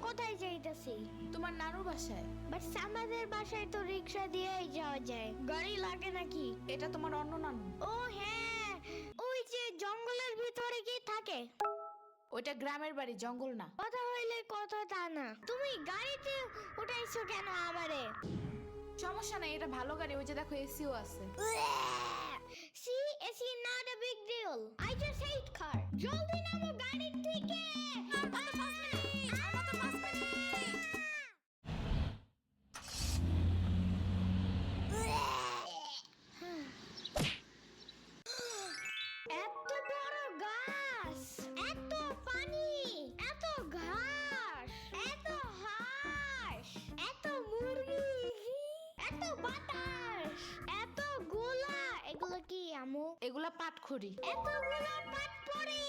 কোথায় যাইতেছি? তোমার নানুর বাসায়। বাট আমাদের বাসায় তো রিক্সা দিয়েই যাওয়া যায়, গাড়ি লাগে নাকি? এটা তোমার অন্য নানু। ও হ্যাঁ, ওই যে জঙ্গলের ভিতরে কি থাকে? ওইটা গ্রামের বাড়ি, জঙ্গল না। কথা হইলে কথা তা না। তুমি গাড়িতে উঠাইছো কেন আমারে? সমস্যা নাই, এটা ভালো গাড়ি। ওই যে দেখো এসিও আছে। See, it's not a big deal. I just hate car. জলদি নামো গাড়ি থেকে। এত বড় গাছ, এত পানি, এত ঘাস, এত হাঁস, এত মুরগি, এত বাতাস, এত গোলা। এগুলো কি আমু? এগুলা পাটখড়ি। এতগুলো পাট পড়ি।